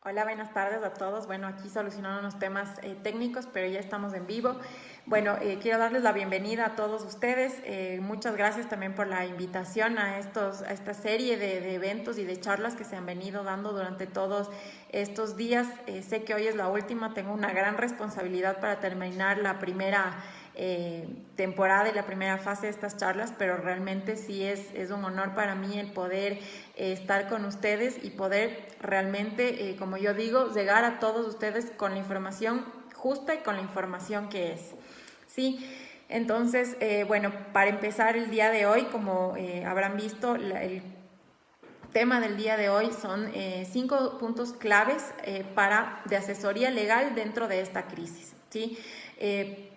Hola, buenas tardes a todos. Bueno, aquí solucionando unos temas técnicos, pero ya estamos en vivo. Bueno, quiero darles la bienvenida a todos ustedes. Muchas gracias también por la invitación a esta serie de eventos y de charlas que se han venido dando durante todos estos días. Sé que hoy es la última, tengo una gran responsabilidad para terminar la primera temporada y la primera fase de estas charlas, pero realmente sí es un honor para mí el poder estar con ustedes y poder realmente, como yo digo, llegar a todos ustedes con la información justa y con la información que es. Sí, entonces, bueno, para empezar el día de hoy, como habrán visto, el tema del día de hoy son 5 puntos claves de asesoría legal dentro de esta crisis. ¿Sí?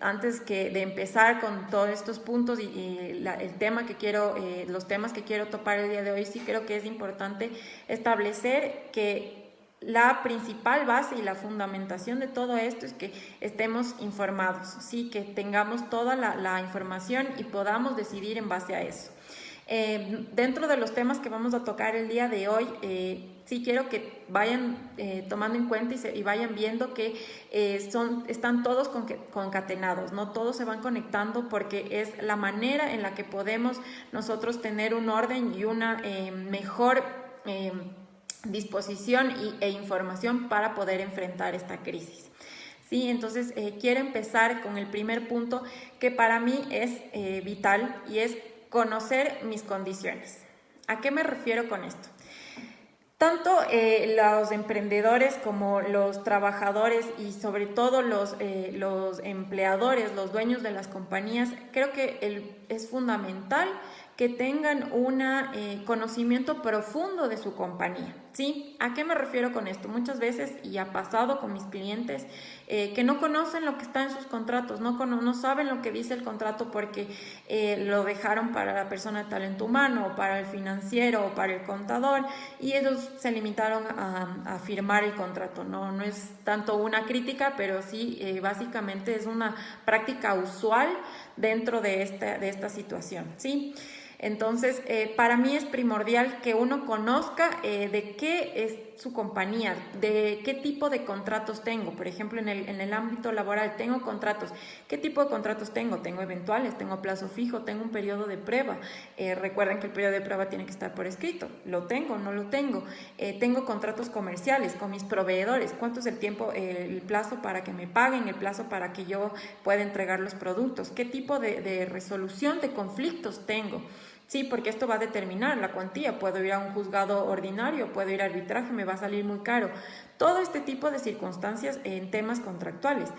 Antes de empezar con todos estos puntos los temas que quiero topar el día de hoy, sí creo que es importante establecer que la principal base y la fundamentación de todo esto es que estemos informados, ¿sí? Que tengamos toda la información y podamos decidir en base a eso. Dentro de los temas que vamos a tocar el día de hoy, sí quiero que vayan tomando en cuenta y vayan viendo que están todos concatenados, ¿no? Todos se van conectando porque es la manera en la que podemos nosotros tener un orden y una mejor disposición e información para poder enfrentar esta crisis. Sí, entonces quiero empezar con el primer punto que para mí es vital y es conocer mis condiciones. ¿A qué me refiero con esto? Tanto los emprendedores como los trabajadores y sobre todo los empleadores, los dueños de las compañías, creo que es fundamental que tengan un conocimiento profundo de su compañía. ¿Sí? ¿A qué me refiero con esto? Muchas veces, y ha pasado con mis clientes, que no conocen lo que está en sus contratos, no saben lo que dice el contrato porque lo dejaron para la persona de talento humano, o para el financiero, o para el contador, y ellos se limitaron a firmar el contrato. No es tanto una crítica, pero sí básicamente es una práctica usual dentro de esta situación. ¿Sí? Entonces, para mí es primordial que uno conozca de qué es su compañía, de qué tipo de contratos tengo. Por ejemplo, en el ámbito laboral, tengo contratos. ¿Qué tipo de contratos tengo? Tengo eventuales, tengo plazo fijo, tengo un periodo de prueba. Recuerden que el periodo de prueba tiene que estar por escrito. ¿Lo tengo? ¿No lo tengo? Tengo contratos comerciales con mis proveedores. ¿Cuánto es el tiempo, el plazo para que me paguen, el plazo para que yo pueda entregar los productos? ¿Qué tipo de resolución de conflictos tengo? Sí, porque esto va a determinar la cuantía. Puedo ir a un juzgado ordinario, puedo ir a arbitraje, me va a salir muy caro. Todo este tipo de circunstancias en temas contractuales,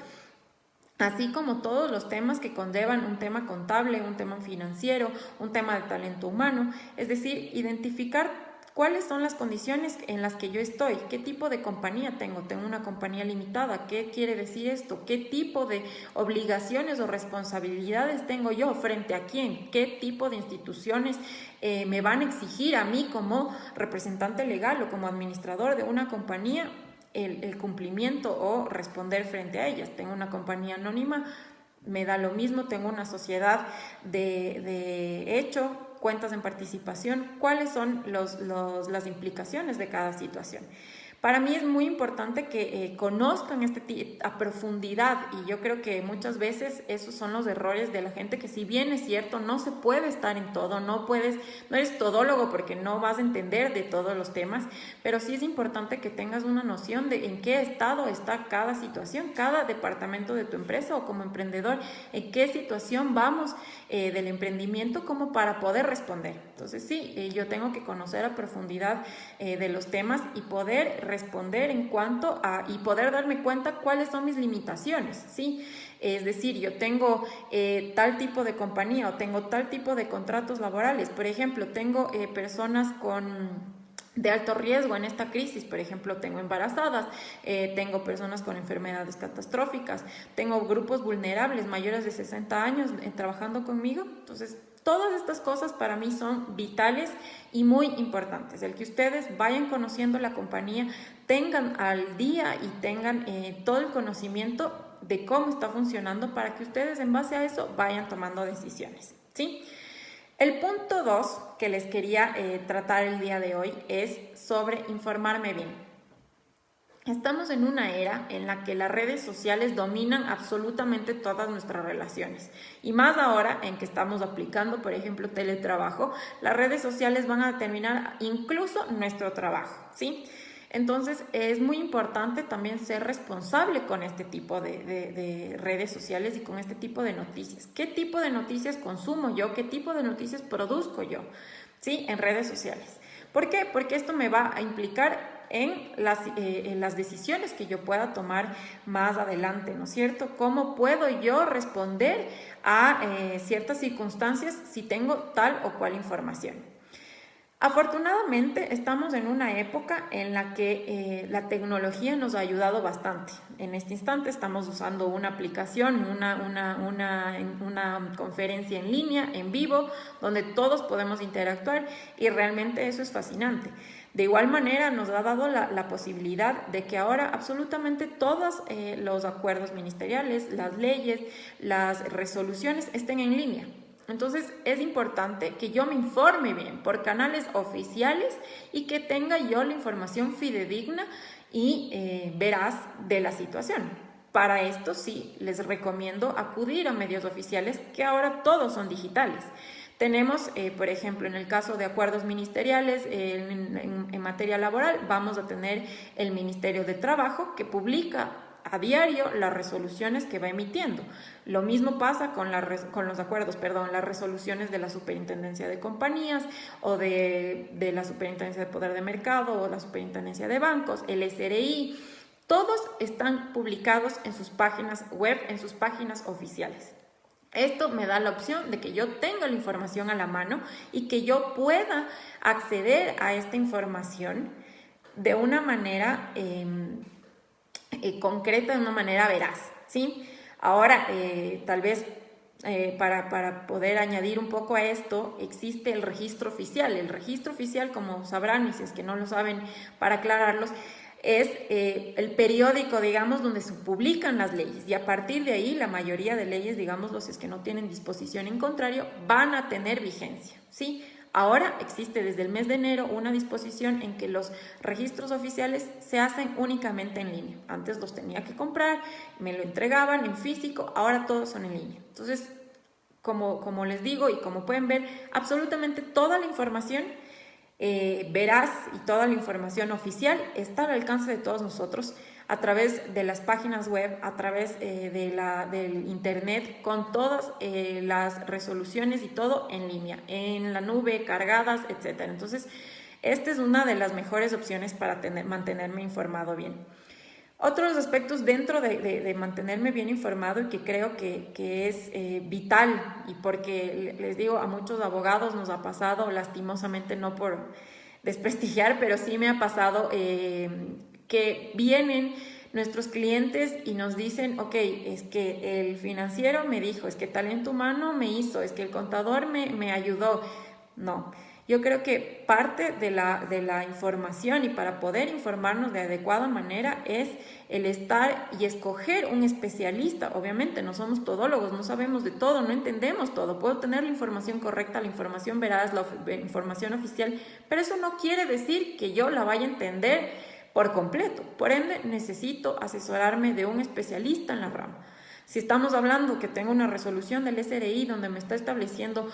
así como todos los temas que conllevan un tema contable, un tema financiero, un tema de talento humano, es decir, identificar cuáles son las condiciones en las que yo estoy, qué tipo de compañía tengo una compañía limitada, ¿qué quiere decir esto? ¿Qué tipo de obligaciones o responsabilidades tengo yo frente a quién? ¿Qué tipo de instituciones me van a exigir a mí como representante legal o como administrador de una compañía el cumplimiento o responder frente a ellas? Tengo una compañía anónima, me da lo mismo, tengo una sociedad de hecho, cuentas en participación, cuáles son las implicaciones de cada situación. Para mí es muy importante que conozcan a profundidad, y yo creo que muchas veces esos son los errores de la gente, que si bien es cierto, no se puede estar en todo, no eres todólogo porque no vas a entender de todos los temas, pero sí es importante que tengas una noción de en qué estado está cada situación, cada departamento de tu empresa o como emprendedor, en qué situación vamos del emprendimiento como para poder responder. Entonces sí, yo tengo que conocer a profundidad de los temas y poder responder y poder darme cuenta cuáles son mis limitaciones, ¿sí? Es decir, yo tengo tal tipo de compañía o tengo tal tipo de contratos laborales. Por ejemplo, tengo personas de alto riesgo en esta crisis. Por ejemplo, tengo embarazadas, tengo personas con enfermedades catastróficas, tengo grupos vulnerables mayores de 60 años trabajando conmigo. Entonces, todas estas cosas para mí son vitales y muy importantes. El que ustedes vayan conociendo la compañía, tengan al día y tengan todo el conocimiento de cómo está funcionando para que ustedes en base a eso vayan tomando decisiones, ¿sí? El punto 2 que les quería tratar el día de hoy es sobre informarme bien. Estamos en una era en la que las redes sociales dominan absolutamente todas nuestras relaciones. Y más ahora en que estamos aplicando, por ejemplo, teletrabajo, las redes sociales van a determinar incluso nuestro trabajo, ¿sí? Entonces es muy importante también ser responsable con este tipo de redes sociales y con este tipo de noticias. ¿Qué tipo de noticias consumo yo? ¿Qué tipo de noticias produzco yo? ¿Sí? En redes sociales. ¿Por qué? Porque esto me va a implicar en las decisiones que yo pueda tomar más adelante, ¿no es cierto? ¿Cómo puedo yo responder a ciertas circunstancias si tengo tal o cual información? Afortunadamente estamos en una época en la que la tecnología nos ha ayudado bastante. En este instante estamos usando una aplicación, una conferencia en línea, en vivo, donde todos podemos interactuar y realmente eso es fascinante. De igual manera nos ha dado la posibilidad de que ahora absolutamente todos los acuerdos ministeriales, las leyes, las resoluciones estén en línea. Entonces es importante que yo me informe bien por canales oficiales y que tenga yo la información fidedigna y veraz de la situación. Para esto sí, les recomiendo acudir a medios oficiales que ahora todos son digitales. Tenemos, por ejemplo, en el caso de acuerdos ministeriales en materia laboral, vamos a tener el Ministerio de Trabajo que publica a diario las resoluciones que va emitiendo. Lo mismo pasa con los acuerdos, las resoluciones de la Superintendencia de Compañías o de la Superintendencia de Poder de Mercado o la Superintendencia de Bancos, el SRI. Todos están publicados en sus páginas web, en sus páginas oficiales. Esto me da la opción de que yo tenga la información a la mano y que yo pueda acceder a esta información de una manera concreta, de una manera veraz, ¿sí? Ahora, tal vez para poder añadir un poco a esto, existe el registro oficial. El registro oficial, como sabrán, y si es que no lo saben, para aclararlos, es el periódico, digamos, donde se publican las leyes, y a partir de ahí la mayoría de leyes, digamos, los que no tienen disposición en contrario, van a tener vigencia, ¿sí? Ahora existe desde el mes de enero una disposición en que los registros oficiales se hacen únicamente en línea. Antes los tenía que comprar, me lo entregaban en físico, ahora todos son en línea. Entonces, como les digo y como pueden ver, absolutamente toda la información veraz y toda la información oficial está al alcance de todos nosotros a través de las páginas web, a través del internet, con todas las resoluciones y todo en línea, en la nube, cargadas, etc. Entonces, esta es una de las mejores opciones para mantenerme informado bien. Otros aspectos dentro de mantenerme bien informado y que creo que es vital, y porque les digo, a muchos abogados nos ha pasado, lastimosamente no por desprestigiar, pero sí me ha pasado que vienen nuestros clientes y nos dicen, ok, es que el financiero me dijo, es que Talento Humano me hizo, es que el contador me ayudó. No. Yo creo que parte de la información y para poder informarnos de adecuada manera es el estar y escoger un especialista. Obviamente no somos todólogos, no sabemos de todo, no entendemos todo. Puedo tener la información correcta, la información veraz, la información oficial, pero eso no quiere decir que yo la vaya a entender por completo. Por ende, necesito asesorarme de un especialista en la rama. Si estamos hablando que tengo una resolución del SRI donde me está estableciendo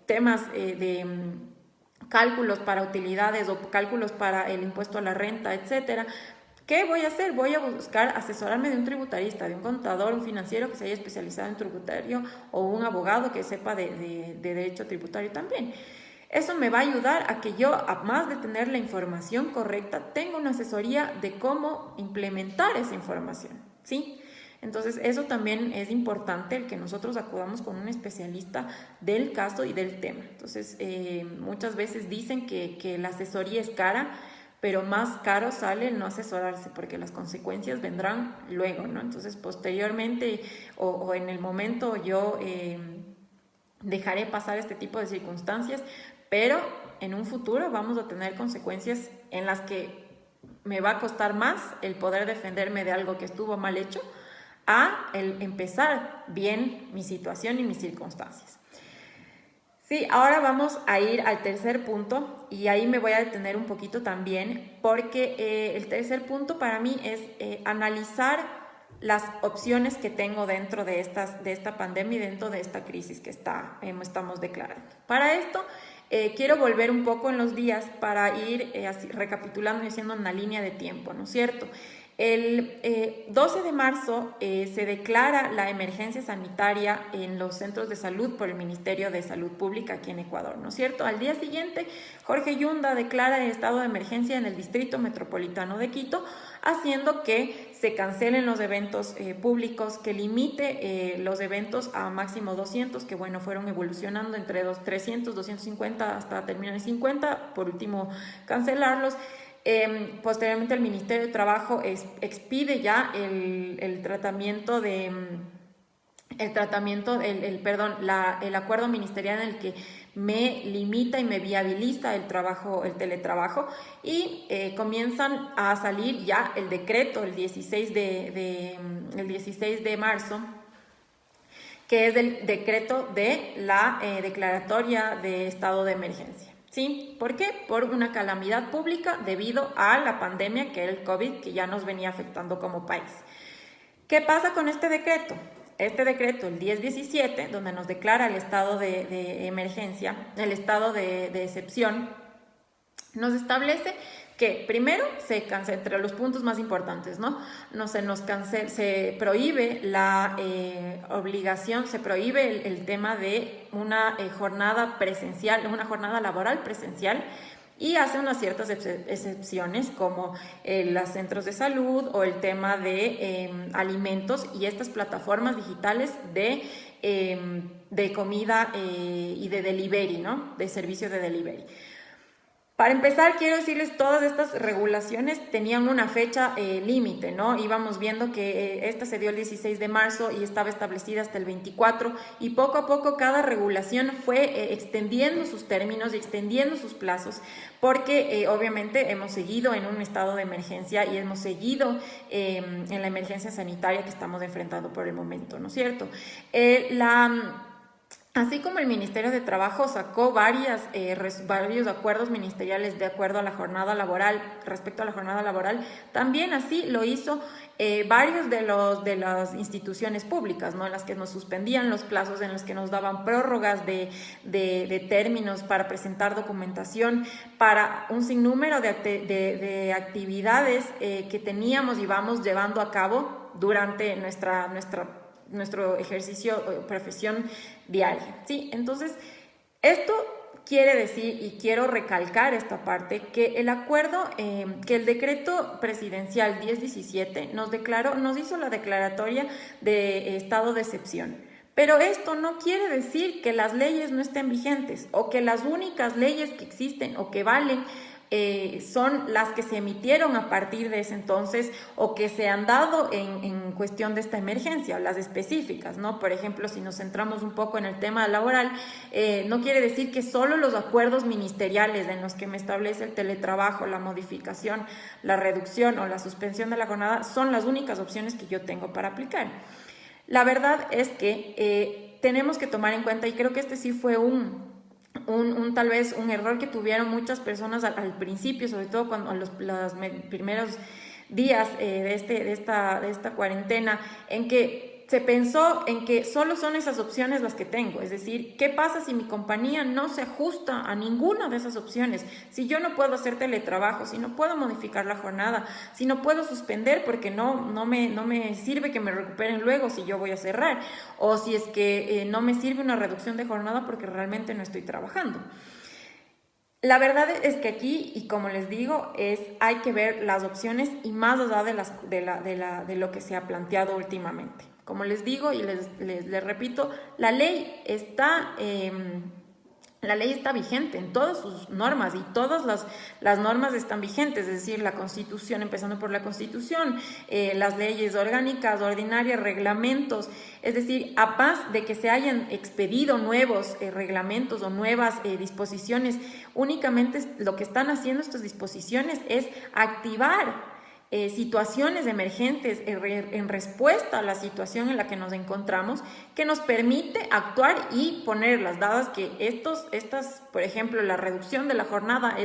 temas de cálculos para utilidades o cálculos para el impuesto a la renta, etcétera, ¿qué voy a hacer? Voy a buscar asesorarme de un tributarista, de un contador, un financiero que se haya especializado en tributario o un abogado que sepa de derecho tributario también. Eso me va a ayudar a que yo, además de tener la información correcta, tenga una asesoría de cómo implementar esa información, ¿sí? Entonces, eso también es importante, el que nosotros acudamos con un especialista del caso y del tema. Entonces, muchas veces dicen que la asesoría es cara, pero más caro sale el no asesorarse, porque las consecuencias vendrán luego, ¿no? Entonces, posteriormente o en el momento yo dejaré pasar este tipo de circunstancias, pero en un futuro vamos a tener consecuencias en las que me va a costar más el poder defenderme de algo que estuvo mal hecho a el empezar bien mi situación y mis circunstancias. Sí, ahora vamos a ir al tercer punto y ahí me voy a detener un poquito también porque el tercer punto para mí es analizar las opciones que tengo dentro de esta pandemia y dentro de esta crisis que estamos declarando. Para esto quiero volver un poco en los días para ir así, recapitulando y haciendo una línea de tiempo, ¿no es cierto? El 12 de marzo se declara la emergencia sanitaria en los centros de salud por el Ministerio de Salud Pública aquí en Ecuador, ¿no es cierto? Al día siguiente, Jorge Yunda declara el estado de emergencia en el Distrito Metropolitano de Quito, haciendo que se cancelen los eventos públicos, que limite los eventos a máximo 200, que bueno, fueron evolucionando entre 300, 250 hasta terminar en 50, por último cancelarlos. Posteriormente el Ministerio de Trabajo expide ya el acuerdo ministerial en el que me limita y me viabiliza el teletrabajo y comienzan a salir ya el decreto el 16 de marzo, que es el decreto de la declaratoria de estado de emergencia. ¿Sí? ¿Por qué? Por una calamidad pública debido a la pandemia que era el COVID, que ya nos venía afectando como país. ¿Qué pasa con este decreto? Este decreto, el 1017, donde nos declara el estado de emergencia, el estado de excepción, nos establece que primero se cancela, entre los puntos más importantes, ¿no? Se prohíbe la obligación, se prohíbe el tema de una jornada presencial, una jornada laboral presencial, y hace unas ciertas excepciones como los centros de salud o el tema de alimentos y estas plataformas digitales de comida y de delivery, ¿no? De servicio de delivery. Para empezar, quiero decirles, todas estas regulaciones tenían una fecha límite, ¿no? Íbamos viendo que esta se dio el 16 de marzo y estaba establecida hasta el 24, y poco a poco cada regulación fue extendiendo sus términos y extendiendo sus plazos, porque obviamente hemos seguido en un estado de emergencia y hemos seguido en la emergencia sanitaria que estamos enfrentando por el momento, ¿no es cierto? Así como el Ministerio de Trabajo sacó varios acuerdos ministeriales de acuerdo a la jornada laboral, respecto a la jornada laboral, también así lo hizo varios de las instituciones públicas, ¿no? En las que nos suspendían los plazos, en los que nos daban prórrogas de términos para presentar documentación, para un sinnúmero de actividades que teníamos y vamos llevando a cabo durante nuestro ejercicio o profesión diaria, ¿sí? Entonces, esto quiere decir, y quiero recalcar esta parte, que el acuerdo, que el decreto presidencial 1017 nos hizo la declaratoria de estado de excepción. Pero esto no quiere decir que las leyes no estén vigentes o que las únicas leyes que existen o que valen son las que se emitieron a partir de ese entonces o que se han dado en cuestión de esta emergencia, las específicas, ¿no? Por ejemplo, si nos centramos un poco en el tema laboral, no quiere decir que solo los acuerdos ministeriales en los que me establece el teletrabajo, la modificación, la reducción o la suspensión de la jornada son las únicas opciones que yo tengo para aplicar. La verdad es que tenemos que tomar en cuenta, y creo que este sí fue tal vez un error que tuvieron muchas personas al principio, sobre todo cuando los primeros días de esta cuarentena, en que se pensó en que solo son esas opciones las que tengo. Es decir, ¿qué pasa si mi compañía no se ajusta a ninguna de esas opciones? Si yo no puedo hacer teletrabajo, si no puedo modificar la jornada, si no puedo suspender porque no me sirve que me recuperen luego si yo voy a cerrar, o si es que no me sirve una reducción de jornada porque realmente no estoy trabajando. La verdad es que aquí, y como les digo, hay que ver las opciones y más allá de lo que se ha planteado últimamente. Como les digo y les repito, la ley está vigente en todas sus normas, y todas las normas están vigentes, es decir, la Constitución, empezando por la Constitución, las leyes orgánicas, ordinarias, reglamentos. Es decir, a paz de que se hayan expedido nuevos reglamentos o nuevas disposiciones, únicamente lo que están haciendo estas disposiciones es activar situaciones emergentes en respuesta a la situación en la que nos encontramos, que nos permite actuar y ponerlas, dadas que por ejemplo, la reducción de la jornada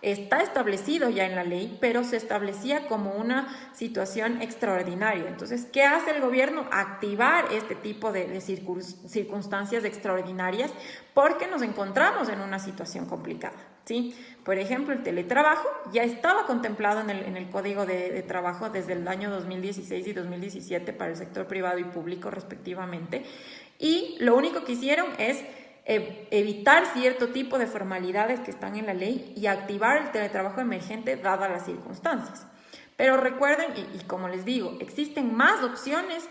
está establecido ya en la ley, pero se establecía como una situación extraordinaria. Entonces, ¿qué hace el gobierno? Activar este tipo de circunstancias extraordinarias porque nos encontramos en una situación complicada, ¿sí? Por ejemplo, el teletrabajo ya estaba contemplado en el Código de Trabajo desde el año 2016 y 2017 para el sector privado y público respectivamente, y lo único que hicieron es evitar cierto tipo de formalidades que están en la ley y activar el teletrabajo emergente dadas las circunstancias. Pero recuerden, y como les digo, existen más opciones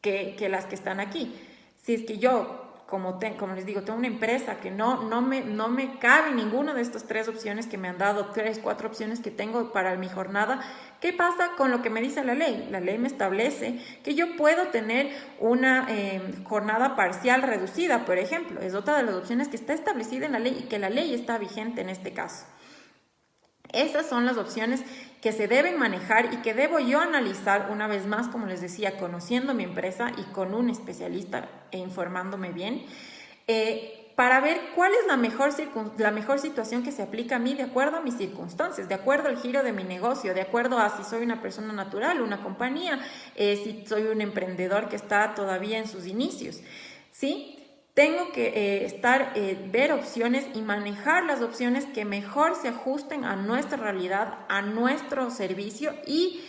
que las que están aquí. Si es que yo, como les digo, tengo una empresa que no me cabe ninguna de estas 3 opciones que me han dado, 3, 4 opciones que tengo para mi jornada, ¿qué pasa con lo que me dice la ley? La ley me establece que yo puedo tener una jornada parcial reducida, por ejemplo. Es otra de las opciones que está establecida en la ley y que la ley está vigente en este caso. Esas son las opciones que se deben manejar y que debo yo analizar una vez más, como les decía, conociendo mi empresa y con un especialista e informándome bien, para ver cuál es la mejor situación que se aplica a mí de acuerdo a mis circunstancias, de acuerdo al giro de mi negocio, de acuerdo a si soy una persona natural, una compañía, si soy un emprendedor que está todavía en sus inicios, ¿sí? Tengo que ver opciones y manejar las opciones que mejor se ajusten a nuestra realidad, a nuestro servicio y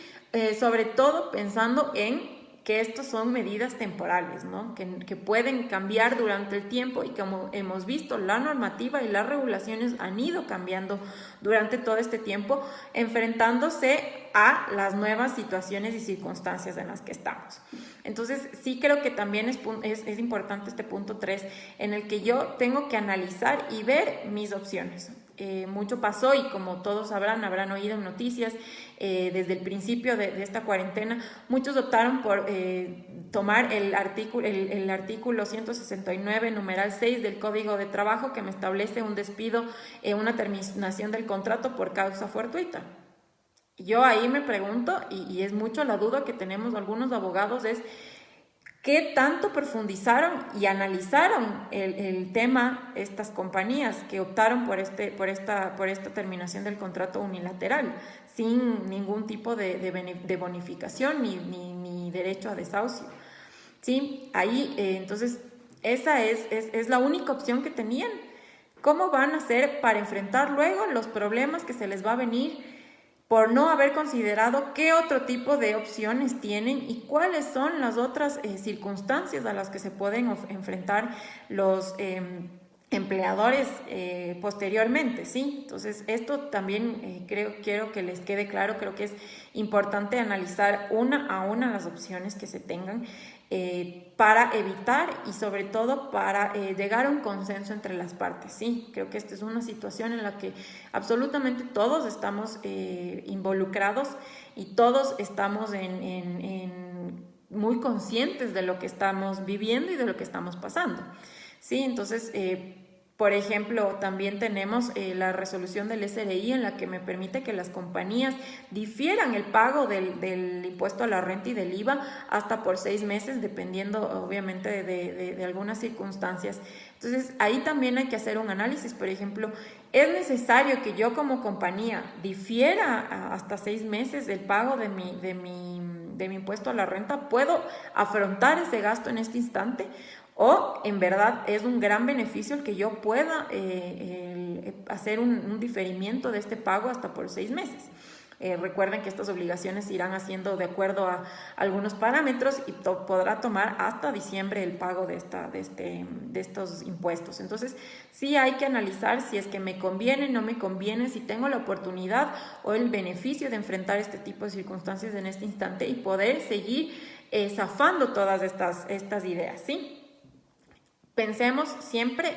sobre todo pensando en que estas son medidas temporales, ¿no? Que pueden cambiar durante el tiempo y como hemos visto, la normativa y las regulaciones han ido cambiando durante todo este tiempo, enfrentándose a las nuevas situaciones y circunstancias en las que estamos. Entonces, sí creo que también es importante este punto 3, en el que yo tengo que analizar y ver mis opciones. Mucho pasó y como todos habrán oído en noticias, desde el principio de esta cuarentena, muchos optaron por tomar el artículo 169, numeral 6 del Código de Trabajo, que me establece un despido, una terminación del contrato por causa fortuita. Yo ahí me pregunto, y es mucho la duda que tenemos algunos abogados, es ¿qué tanto profundizaron y analizaron el tema estas compañías que optaron por esta terminación del contrato unilateral, sin ningún tipo de bonificación ni derecho a desahucio? ¿Sí? Ahí, entonces, esa es la única opción que tenían. ¿Cómo van a hacer para enfrentar luego los problemas que se les va a venir por no haber considerado qué otro tipo de opciones tienen y cuáles son las otras circunstancias a las que se pueden enfrentar los empleadores posteriormente, ¿sí? Entonces, esto también quiero que les quede claro, creo que es importante analizar una a una las opciones que se tengan para evitar y sobre todo para llegar a un consenso entre las partes, ¿sí? Creo que esta es una situación en la que absolutamente todos estamos involucrados y todos estamos muy conscientes de lo que estamos viviendo y de lo que estamos pasando, ¿sí? Entonces, por ejemplo, también tenemos la resolución del SRI en la que me permite que las compañías difieran el pago del impuesto a la renta y del IVA hasta por 6 meses, dependiendo obviamente de algunas circunstancias. Entonces, ahí también hay que hacer un análisis. Por ejemplo, ¿es necesario que yo como compañía difiera hasta 6 meses el pago de mi impuesto a la renta? ¿Puedo afrontar ese gasto en este instante? ¿O en verdad es un gran beneficio el que yo pueda hacer un diferimiento de este pago hasta por 6 meses? Recuerden que estas obligaciones se irán haciendo de acuerdo a algunos parámetros y podrá tomar hasta diciembre el pago de estos impuestos. Entonces, sí hay que analizar si es que me conviene, no me conviene, si tengo la oportunidad o el beneficio de enfrentar este tipo de circunstancias en este instante y poder seguir zafando todas estas ideas, ¿sí? Pensemos siempre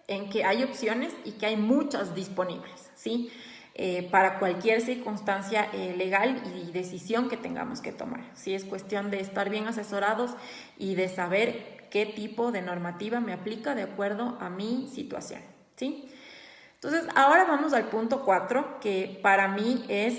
en que hay opciones y que hay muchas disponibles, ¿sí? Para cualquier circunstancia legal y decisión que tengamos que tomar. Sí, es cuestión de estar bien asesorados y de saber qué tipo de normativa me aplica de acuerdo a mi situación, ¿sí? Entonces, ahora vamos al punto 4, que para mí es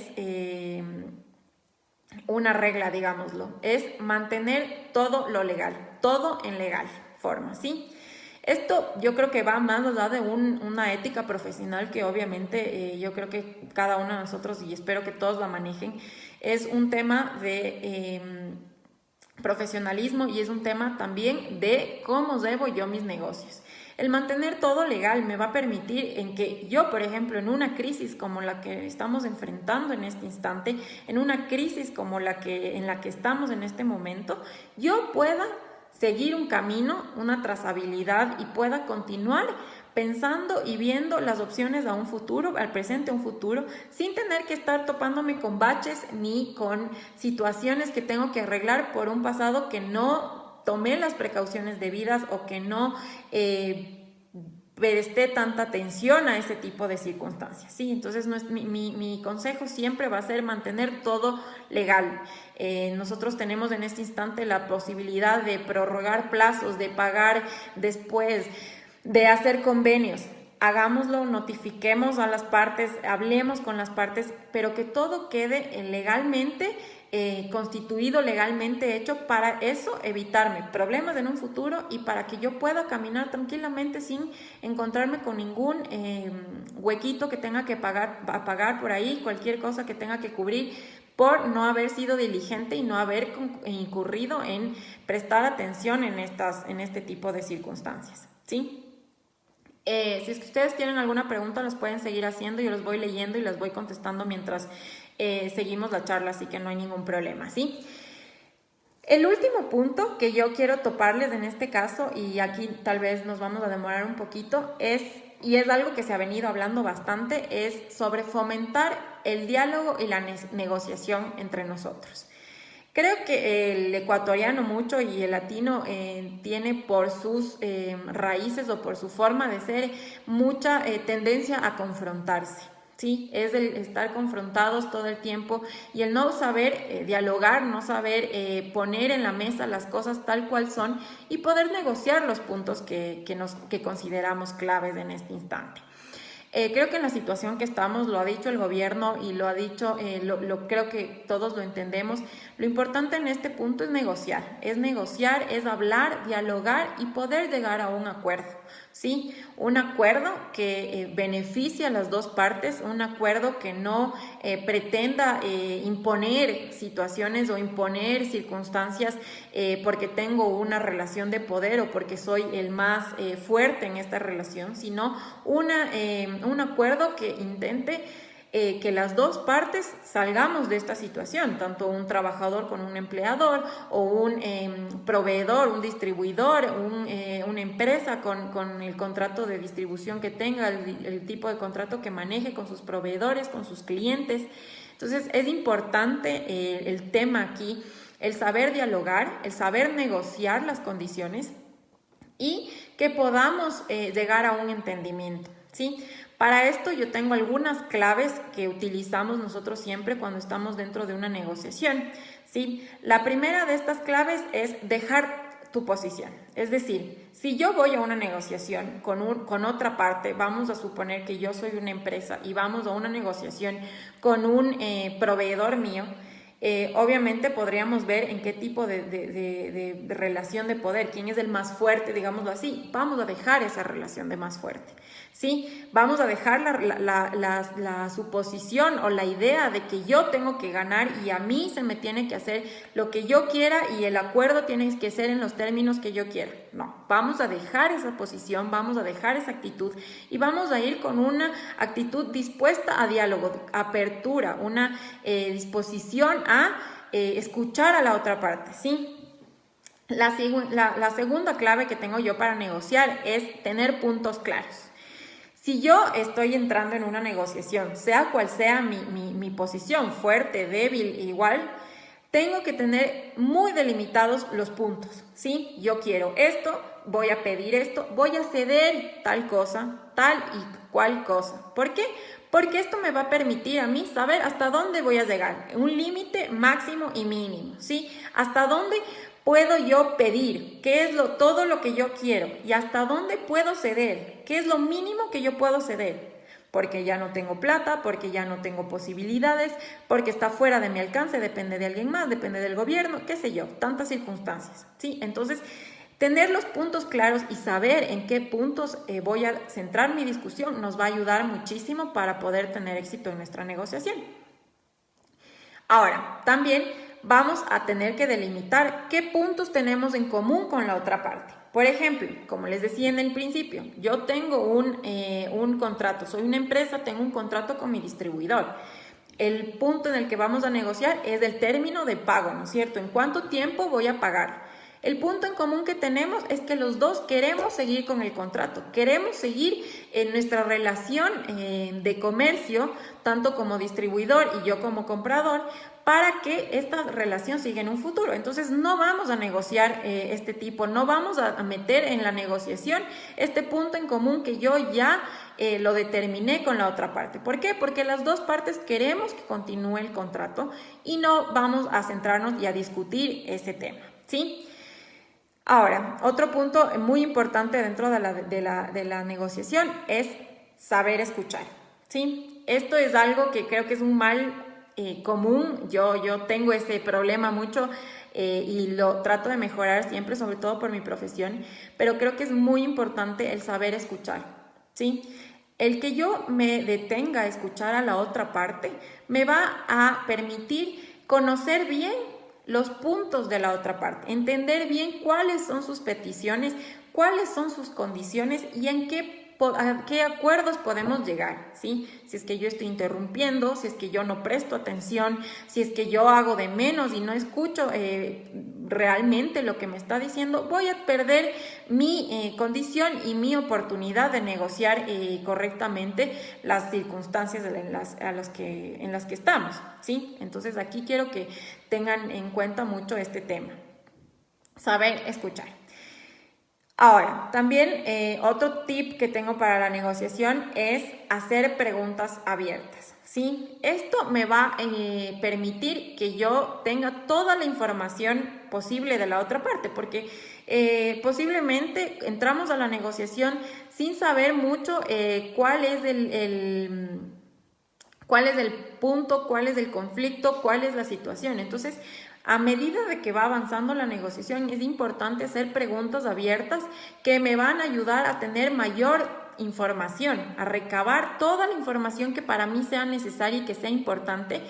una regla, digámoslo, es mantener todo lo legal, todo en legal forma, ¿sí? Esto yo creo que va más allá de una ética profesional que obviamente yo creo que cada uno de nosotros, y espero que todos la manejen, es un tema de profesionalismo y es un tema también de cómo llevo yo mis negocios. El mantener todo legal me va a permitir en que yo, por ejemplo, en una crisis como la que estamos enfrentando en este instante, en una crisis como en la que estamos en este momento, yo pueda seguir un camino, una trazabilidad y pueda continuar pensando y viendo las opciones a un futuro, al presente, a un futuro, sin tener que estar topándome con baches ni con situaciones que tengo que arreglar por un pasado que no tomé las precauciones debidas o que no presté tanta atención a ese tipo de circunstancias, ¿sí? Entonces mi consejo siempre va a ser mantener todo legal. Nosotros tenemos en este instante la posibilidad de prorrogar plazos, de pagar después, de hacer convenios. Hagámoslo, notifiquemos a las partes, hablemos con las partes, pero que todo quede legalmente constituido, legalmente hecho, para eso evitarme problemas en un futuro y para que yo pueda caminar tranquilamente sin encontrarme con ningún huequito que tenga que pagar por ahí, cualquier cosa que tenga que cubrir por no haber sido diligente y no haber incurrido en prestar atención en este tipo de circunstancias, ¿sí? Si es que ustedes tienen alguna pregunta, las pueden seguir haciendo, yo los voy leyendo y las voy contestando mientras seguimos la charla, así que no hay ningún problema, ¿sí? El último punto que yo quiero toparles en este caso, y aquí tal vez nos vamos a demorar un poquito, y es algo que se ha venido hablando bastante, es sobre fomentar el diálogo y la negociación entre nosotros. Creo que el ecuatoriano mucho y el latino tiene por sus raíces o por su forma de ser mucha tendencia a confrontarse, ¿sí? Es el estar confrontados todo el tiempo y el no saber dialogar, no saber poner en la mesa las cosas tal cual son y poder negociar los puntos que consideramos claves en este instante. Creo que en la situación que estamos, lo ha dicho el gobierno y lo ha dicho, creo que todos lo entendemos, lo importante en este punto es negociar, es hablar, dialogar y poder llegar a un acuerdo, ¿sí? Un acuerdo que beneficie a las dos partes, un acuerdo que no pretenda imponer situaciones o imponer circunstancias porque tengo una relación de poder o porque soy el más fuerte en esta relación, sino un acuerdo que intente que las dos partes salgamos de esta situación, tanto un trabajador con un empleador o un proveedor, un distribuidor, una empresa con el contrato de distribución que tenga, el tipo de contrato que maneje con sus proveedores, con sus clientes. Entonces es importante el tema aquí, el saber dialogar, el saber negociar las condiciones y que podamos llegar a un entendimiento, ¿sí? Para esto yo tengo algunas claves que utilizamos nosotros siempre cuando estamos dentro de una negociación, ¿sí? La primera de estas claves es dejar tu posición. Es decir, si yo voy a una negociación con otra parte, vamos a suponer que yo soy una empresa y vamos a una negociación con un proveedor mío, obviamente podríamos ver en qué tipo de relación de poder, quién es el más fuerte, digámoslo así. Vamos a dejar esa relación de más fuerte, ¿sí? Vamos a dejar la suposición o la idea de que yo tengo que ganar y a mí se me tiene que hacer lo que yo quiera y el acuerdo tiene que ser en los términos que yo quiera. No, vamos a dejar esa posición, vamos a dejar esa actitud y vamos a ir con una actitud dispuesta a diálogo, apertura, una disposición a escuchar a la otra parte, ¿sí? La segunda clave que tengo yo para negociar es tener puntos claros. Si yo estoy entrando en una negociación, sea cual sea mi posición, fuerte, débil, igual, tengo que tener muy delimitados los puntos, ¿sí? Yo quiero esto, voy a pedir esto, voy a ceder tal cosa, tal y cual cosa. ¿Por qué? Porque esto me va a permitir a mí saber hasta dónde voy a llegar, un límite máximo y mínimo, ¿sí? Hasta dónde puedo yo pedir, qué es todo lo que yo quiero y hasta dónde puedo ceder, qué es lo mínimo que yo puedo ceder. porque ya no tengo plata, porque ya no tengo posibilidades, porque está fuera de mi alcance, depende de alguien más, depende del gobierno, qué sé yo, tantas circunstancias, ¿sí? Entonces, tener los puntos claros y saber en qué puntos voy a centrar mi discusión nos va a ayudar muchísimo para poder tener éxito en nuestra negociación. Ahora, también vamos a tener que delimitar qué puntos tenemos en común con la otra parte. Por ejemplo, como les decía en el principio, yo tengo un contrato, soy una empresa, tengo un contrato con mi distribuidor. El punto en el que vamos a negociar es el término de pago, ¿no es cierto? ¿En cuánto tiempo voy a pagar? El punto en común que tenemos es que los dos queremos seguir con el contrato, queremos seguir en nuestra relación de comercio, tanto como distribuidor y yo como comprador, para que esta relación siga en un futuro. Entonces no vamos a negociar este tipo, no vamos a meter en la negociación este punto en común que yo ya lo determiné con la otra parte. ¿Por qué? Porque las dos partes queremos que continúe el contrato y no vamos a centrarnos y a discutir ese tema, ¿sí? Ahora, otro punto muy importante dentro de la negociación es saber escuchar, ¿sí? Esto es algo que creo que es un mal común. Yo tengo ese problema mucho y lo trato de mejorar siempre, sobre todo por mi profesión, pero creo que es muy importante el saber escuchar, ¿sí? El que yo me detenga a escuchar a la otra parte me va a permitir conocer bien los puntos de la otra parte, entender bien cuáles son sus peticiones, cuáles son sus condiciones y a qué acuerdos podemos llegar, ¿sí? Si es que yo estoy interrumpiendo, si es que yo no presto atención, si es que yo hago de menos y no escucho realmente lo que me está diciendo, voy a perder mi condición y mi oportunidad de negociar correctamente las circunstancias en las que estamos, ¿sí? Entonces aquí quiero que tengan en cuenta mucho este tema, saber escuchar. Ahora, también otro tip que tengo para la negociación es hacer preguntas abiertas, ¿sí? Esto me va a permitir que yo tenga toda la información posible de la otra parte, porque posiblemente entramos a la negociación sin saber mucho cuál es el punto, cuál es el conflicto, cuál es la situación. Entonces, a medida de que va avanzando la negociación, es importante hacer preguntas abiertas que me van a ayudar a tener mayor información, a recabar toda la información que para mí sea necesaria y que sea importante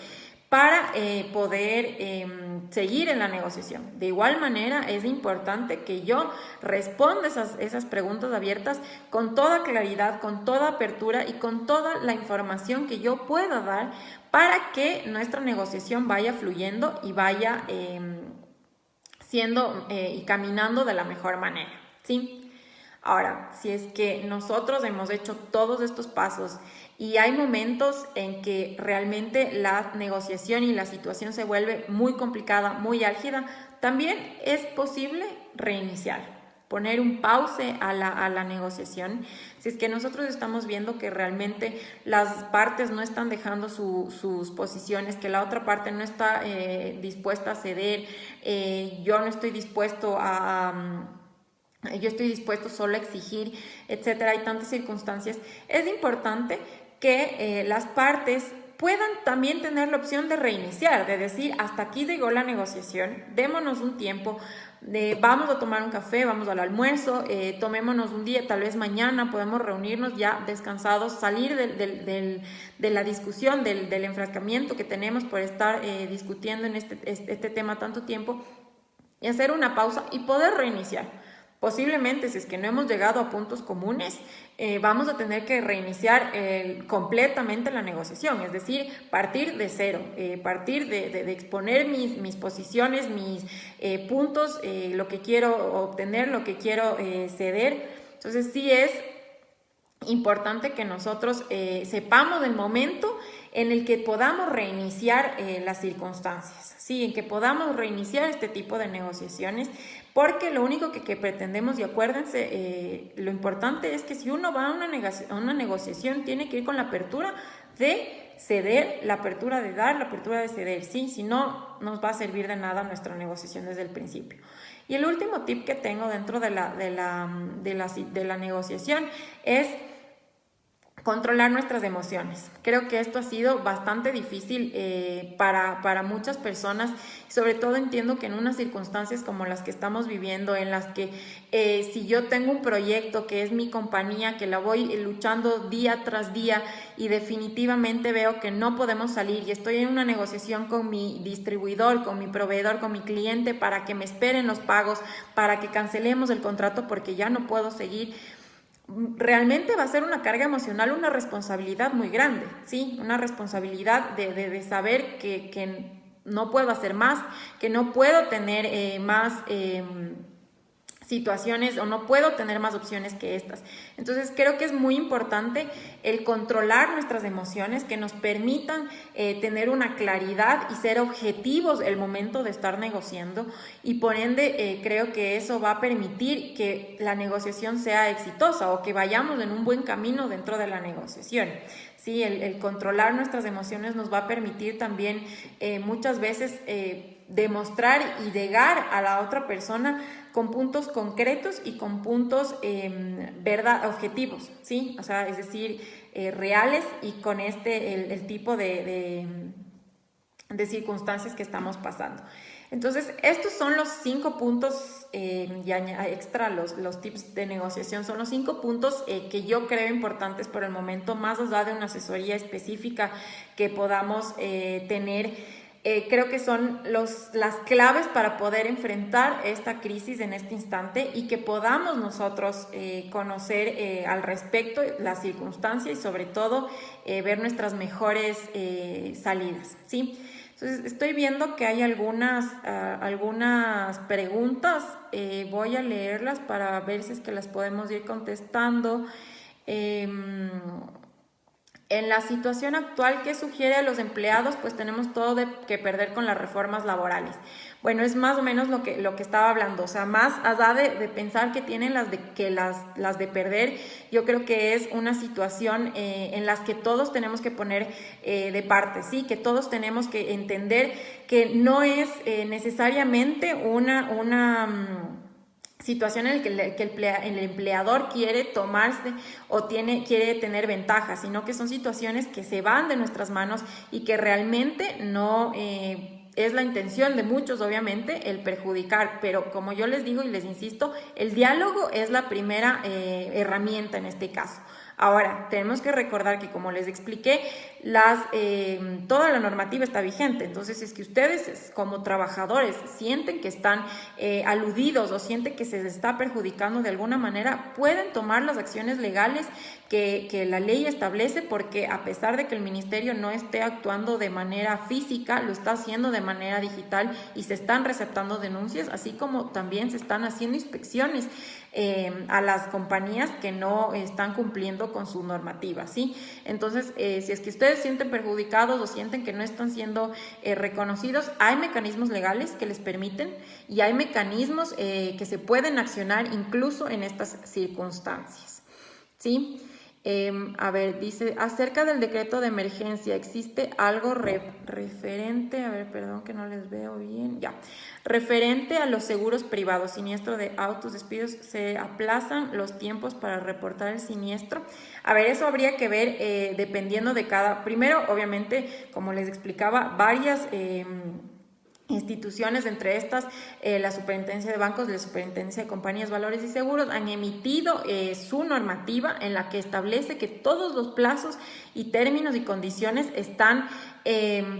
para poder seguir en la negociación. De igual manera, es importante que yo responda esas preguntas abiertas con toda claridad, con toda apertura y con toda la información que yo pueda dar para que nuestra negociación vaya fluyendo y vaya siendo y caminando de la mejor manera, ¿sí? Ahora, si es que nosotros hemos hecho todos estos pasos y hay momentos en que realmente la negociación y la situación se vuelve muy complicada, muy álgida, también es posible reiniciar, poner un pause a la negociación. Si es que nosotros estamos viendo que realmente las partes no están dejando sus posiciones, que la otra parte no está dispuesta a ceder, yo no estoy dispuesto yo estoy dispuesto solo a exigir, etcétera, hay tantas circunstancias, es importante que las partes puedan también tener la opción de reiniciar, de decir, hasta aquí llegó la negociación, démonos un tiempo, vamos a tomar un café, vamos al almuerzo, tomémonos un día, tal vez mañana podemos reunirnos ya descansados, salir de la discusión, del enfrascamiento que tenemos por estar discutiendo en este tema tanto tiempo y hacer una pausa y poder reiniciar. Posiblemente, si es que no hemos llegado a puntos comunes, vamos a tener que reiniciar completamente la negociación, es decir, partir de cero, partir de exponer mis posiciones, mis puntos, lo que quiero obtener, lo que quiero ceder. Entonces sí es importante que nosotros sepamos el momento en el que podamos reiniciar las circunstancias, ¿sí? En que podamos reiniciar este tipo de negociaciones, porque lo único que pretendemos, y acuérdense, lo importante es que si uno va a una negociación, tiene que ir con la apertura de ceder, la apertura de dar, la apertura de ceder, ¿sí? Si no, nos va a servir de nada nuestra negociación desde el principio. Y el último tip que tengo dentro de la negociación es controlar nuestras emociones. Creo que esto ha sido bastante difícil para muchas personas. Sobre todo entiendo que en unas circunstancias como las que estamos viviendo, en las que si yo tengo un proyecto que es mi compañía, que la voy luchando día tras día y definitivamente veo que no podemos salir y estoy en una negociación con mi distribuidor, con mi proveedor, con mi cliente para que me esperen los pagos, para que cancelemos el contrato porque ya no puedo seguir. Realmente va a ser una carga emocional, una responsabilidad muy grande, ¿sí? Una responsabilidad de saber que no puedo hacer más, que no puedo tener más situaciones o no puedo tener más opciones que estas. Entonces creo que es muy importante el controlar nuestras emociones, que nos permitan tener una claridad y ser objetivos el momento de estar negociando, y por ende creo que eso va a permitir que la negociación sea exitosa o que vayamos en un buen camino dentro de la negociación. Sí, el controlar nuestras emociones nos va a permitir también muchas veces demostrar y llegar a la otra persona con puntos concretos y con puntos objetivos, ¿sí? O sea, es decir, reales y con el tipo de circunstancias que estamos pasando. Entonces, estos son los 5 puntos extra, los tips de negociación, son los 5 puntos que yo creo importantes por el momento, más allá de una asesoría específica que podamos tener. Creo que son las claves para poder enfrentar esta crisis en este instante y que podamos nosotros conocer al respecto las circunstancias y sobre todo ver nuestras mejores salidas, ¿sí? Entonces, estoy viendo que hay algunas preguntas, voy a leerlas para ver si es que las podemos ir contestando. En la situación actual, ¿qué sugiere a los empleados? Pues tenemos todo que perder con las reformas laborales. Bueno, es más o menos lo que estaba hablando, o sea, más allá de pensar que tienen las de perder, yo creo que es una situación en las que todos tenemos que poner de parte, ¿sí? Que todos tenemos que entender que no es necesariamente una situación en la que el empleador quiere tomarse o quiere tener ventaja, sino que son situaciones que se van de nuestras manos y que realmente no es la intención de muchos, obviamente, el perjudicar, pero como yo les digo y les insisto, el diálogo es la primera herramienta en este caso. Ahora, tenemos que recordar que, como les expliqué, toda la normativa está vigente. Entonces, si es que ustedes como trabajadores sienten que están aludidos o sienten que se les está perjudicando de alguna manera, pueden tomar las acciones legales que la ley establece, porque a pesar de que el ministerio no esté actuando de manera física, lo está haciendo de manera digital y se están receptando denuncias, así como también se están haciendo inspecciones a las compañías que no están cumpliendo con su normativa, ¿sí? Entonces, si es que ustedes sienten perjudicados o sienten que no están siendo reconocidos, hay mecanismos legales que les permiten y hay mecanismos que se pueden accionar incluso en estas circunstancias, ¿sí? A ver, dice, acerca del decreto de emergencia, ¿existe algo referente? A ver, perdón que no les veo bien. Ya. Referente a los seguros privados, siniestro de autos, despidos, ¿se aplazan los tiempos para reportar el siniestro? A ver, eso habría que ver dependiendo de primero, obviamente, como les explicaba, varias instituciones, entre estas la Superintendencia de Bancos, la Superintendencia de Compañías, Valores y Seguros, han emitido su normativa en la que establece que todos los plazos y términos y condiciones están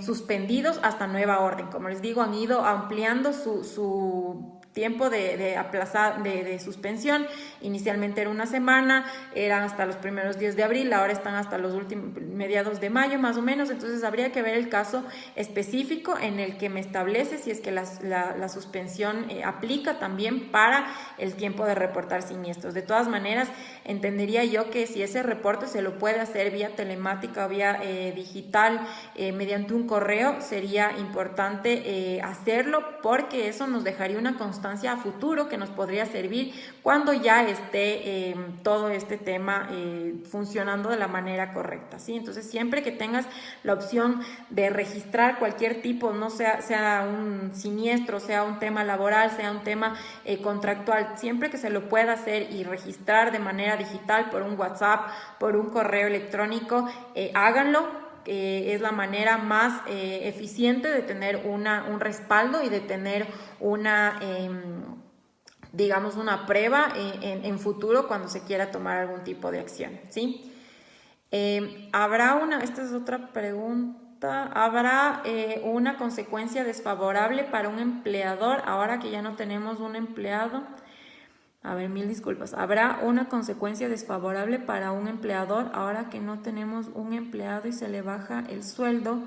suspendidos hasta nueva orden. Como les digo, han ido ampliando su tiempo de suspensión. Inicialmente era una semana, eran hasta los primeros días de abril, ahora están hasta los mediados de mayo más o menos. Entonces habría que ver el caso específico en el que me establece si es que la suspensión aplica también para el tiempo de reportar siniestros. De todas maneras, entendería yo que si ese reporte se lo puede hacer vía telemática o vía digital, mediante un correo, sería importante hacerlo, porque eso nos dejaría una constancia circunstancia a futuro que nos podría servir cuando ya esté todo este tema funcionando de la manera correcta, ¿sí? Entonces, siempre que tengas la opción de registrar cualquier tipo, no sea un siniestro, sea un tema laboral, sea un tema contractual, siempre que se lo pueda hacer y registrar de manera digital por un WhatsApp, por un correo electrónico, háganlo. Es la manera más eficiente de tener un respaldo y de tener digamos, una prueba en futuro cuando se quiera tomar algún tipo de acción, ¿sí? Esta es otra pregunta, ¿habrá una consecuencia desfavorable para un empleador ahora que ya no tenemos un empleado? A ver, mil disculpas. ¿Habrá una consecuencia desfavorable para un empleador ahora que no tenemos un empleado y se le baja el sueldo?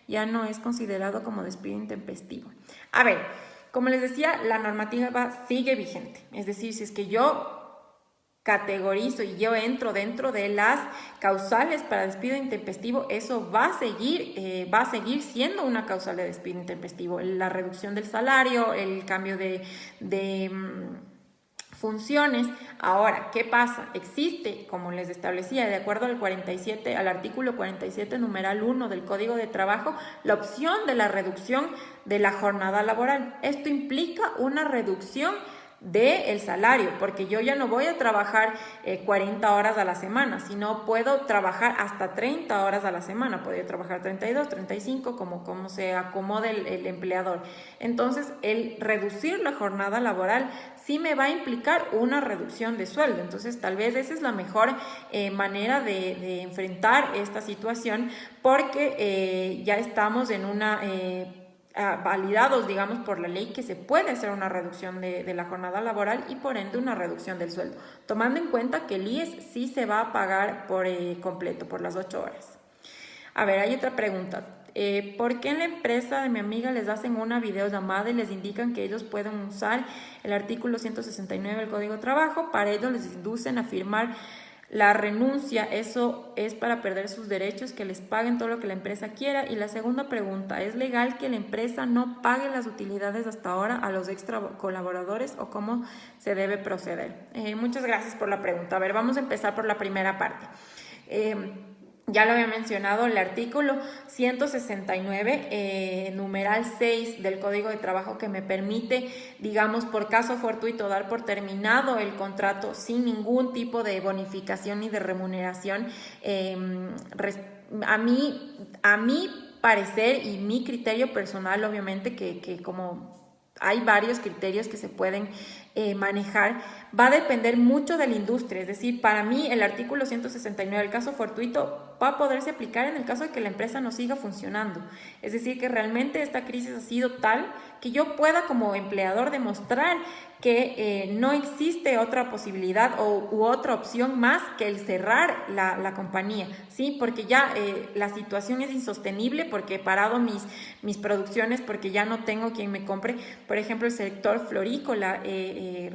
Ya no es considerado como despido intempestivo. A ver, como les decía, la normativa sigue vigente. Es decir, si es que yo categorizo y yo entro dentro de las causales para despido intempestivo, eso va a seguir siendo una causal de despido intempestivo. La reducción del salario, el cambio de funciones. Ahora, ¿qué pasa? Existe, como les establecía, de acuerdo al artículo 47, numeral 1 del Código de Trabajo, la opción de la reducción de la jornada laboral. Esto implica una reducción del salario, porque yo ya no voy a trabajar 40 horas a la semana, sino puedo trabajar hasta 30 horas a la semana, podría trabajar 32, 35, como se acomode el empleador. Entonces, el reducir la jornada laboral sí me va a implicar una reducción de sueldo. Entonces, tal vez esa es la mejor manera de enfrentar esta situación, porque ya estamos en una validados, digamos, por la ley, que se puede hacer una reducción de la jornada laboral y por ende una reducción del sueldo, tomando en cuenta que el IES sí se va a pagar por completo, por las 8 horas. A ver, hay otra pregunta. ¿Por qué en la empresa de mi amiga les hacen una videollamada y les indican que ellos pueden usar el artículo 169 del Código de Trabajo? Para ello les inducen a firmar la renuncia. Eso es para perder sus derechos, que les paguen todo lo que la empresa quiera. Y la segunda pregunta, ¿es legal que la empresa no pague las utilidades hasta ahora a los extra colaboradores o cómo se debe proceder? Muchas gracias por la pregunta. A ver, vamos a empezar por la primera parte. Ya lo había mencionado, el artículo 169, numeral 6 del Código de Trabajo, que me permite, digamos, por caso fortuito, dar por terminado el contrato sin ningún tipo de bonificación ni de remuneración. A mí parecer y mi criterio personal, obviamente, que como hay varios criterios que se pueden manejar, va a depender mucho de la industria. Es decir, para mí el artículo 169, el caso fortuito, va a poderse aplicar en el caso de que la empresa no siga funcionando. Es decir, que realmente esta crisis ha sido tal que yo pueda como empleador demostrar que no existe otra posibilidad u otra opción más que el cerrar la compañía, ¿sí? Porque ya la situación es insostenible, porque he parado mis producciones, porque ya no tengo quien me compre. Por ejemplo, el sector florícola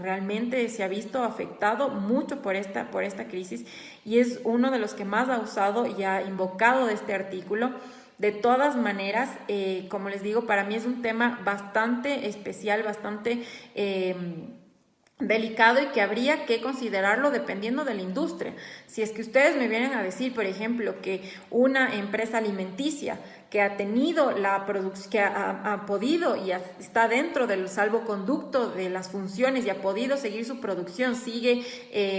realmente se ha visto afectado mucho por esta crisis y es uno de los que más ha usado y ha invocado de este artículo. De todas maneras, como les digo, para mí es un tema bastante especial, bastante delicado y que habría que considerarlo dependiendo de la industria. Si es que ustedes me vienen a decir, por ejemplo, que una empresa alimenticia que ha tenido la producción, que ha podido y está dentro del salvoconducto de las funciones y ha podido seguir su producción, sigue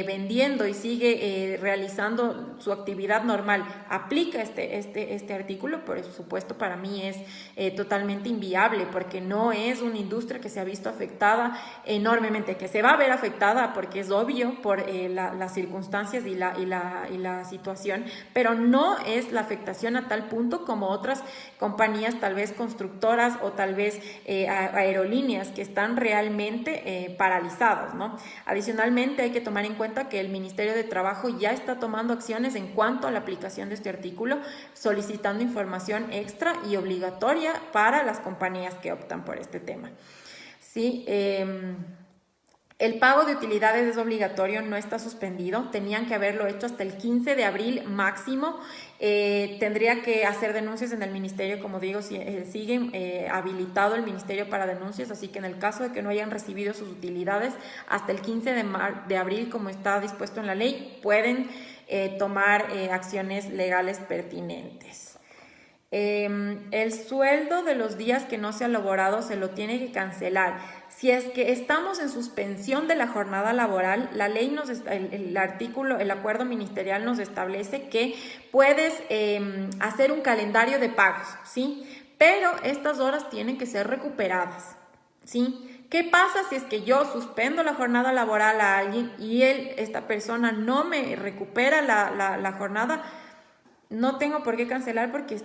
vendiendo y sigue realizando su actividad normal, aplica este artículo, por supuesto para mí es totalmente inviable, porque no es una industria que se ha visto afectada enormemente, que se va a ver afectada porque es obvio por las circunstancias y la situación, pero no es la afectación a tal punto como otras compañías, tal vez constructoras o tal vez aerolíneas, que están realmente paralizadas, ¿no? Adicionalmente, hay que tomar en cuenta que el Ministerio de Trabajo ya está tomando acciones en cuanto a la aplicación de este artículo, solicitando información extra y obligatoria para las compañías que optan por este tema. Sí, El pago de utilidades es obligatorio, no está suspendido. Tenían que haberlo hecho hasta el 15 de abril máximo. Tendría que hacer denuncias en el ministerio, como digo, siguen habilitado el ministerio para denuncias, así que en el caso de que no hayan recibido sus utilidades hasta el 15 de abril, como está dispuesto en la ley, pueden tomar acciones legales pertinentes. El sueldo de los días que no se ha elaborado se lo tiene que cancelar. Si es que estamos en suspensión de la jornada laboral, la ley el acuerdo ministerial nos establece que puedes hacer un calendario de pagos, ¿sí? Pero estas horas tienen que ser recuperadas, ¿sí? ¿Qué pasa si es que yo suspendo la jornada laboral a alguien y esta persona no me recupera la jornada? No tengo por qué cancelar porque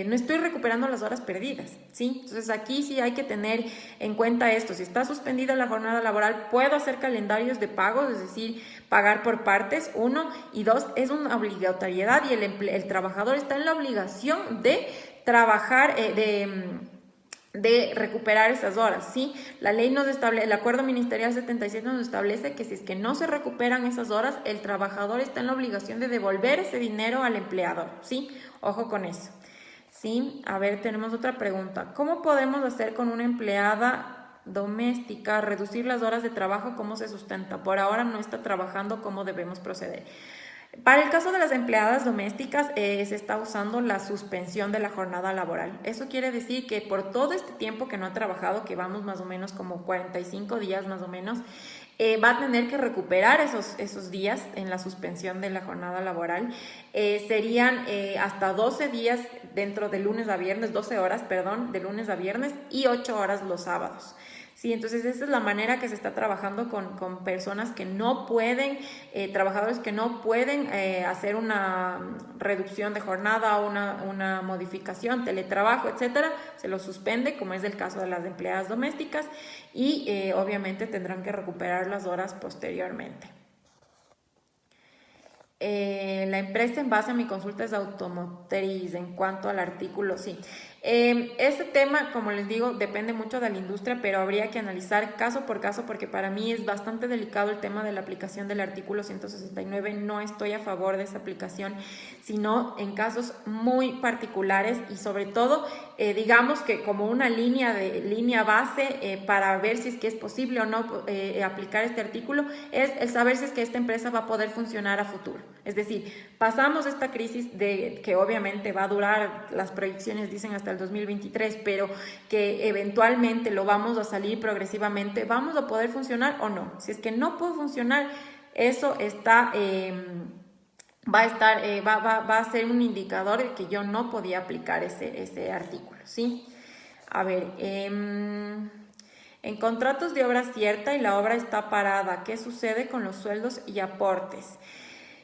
no estoy recuperando las horas perdidas, ¿sí? Entonces aquí sí hay que tener en cuenta esto. Si está suspendida la jornada laboral, puedo hacer calendarios de pagos, es decir, pagar por partes, 1, y 2, es una obligatoriedad y el trabajador está en la obligación de trabajar, de recuperar esas horas, ¿sí? La ley nos establece, el acuerdo ministerial 77 nos establece que si es que no se recuperan esas horas, el trabajador está en la obligación de devolver ese dinero al empleador, ¿sí? Ojo con eso, ¿sí? A ver, tenemos otra pregunta. ¿Cómo podemos hacer con una empleada doméstica, reducir las horas de trabajo? ¿Cómo se sustenta? Por ahora no está trabajando, ¿cómo debemos proceder? Para el caso de las empleadas domésticas, se está usando la suspensión de la jornada laboral. Eso quiere decir que por todo este tiempo que no ha trabajado, que vamos más o menos como 45 días más o menos, va a tener que recuperar esos días en la suspensión de la jornada laboral. Serían hasta 12 días dentro de lunes a viernes, 12 horas, perdón, de lunes a viernes y 8 horas los sábados. Sí, entonces esa es la manera que se está trabajando con personas que no pueden, trabajadores que no pueden hacer una reducción de jornada o una modificación, teletrabajo, etcétera. Se lo suspende, como es el caso de las empleadas domésticas, y obviamente tendrán que recuperar las horas posteriormente. La empresa en base a mi consulta es automotriz en cuanto al artículo, sí. Este tema, como les digo, depende mucho de la industria, pero habría que analizar caso por caso porque para mí es bastante delicado el tema de la aplicación del artículo 169. No estoy a favor de esa aplicación, sino en casos muy particulares y sobre todo, digamos que como una línea base para ver si es que es posible o no aplicar este artículo, es el saber si es que esta empresa va a poder funcionar a futuro. Es decir, pasamos esta crisis que obviamente va a durar, las proyecciones dicen hasta el 2023, pero que eventualmente lo vamos a salir progresivamente, ¿vamos a poder funcionar o no? Si es que no puede funcionar, eso está, va a ser un indicador de que yo no podía aplicar ese artículo, ¿sí? A ver, en contratos de obra cierta y la obra está parada, ¿qué sucede con los sueldos y aportes?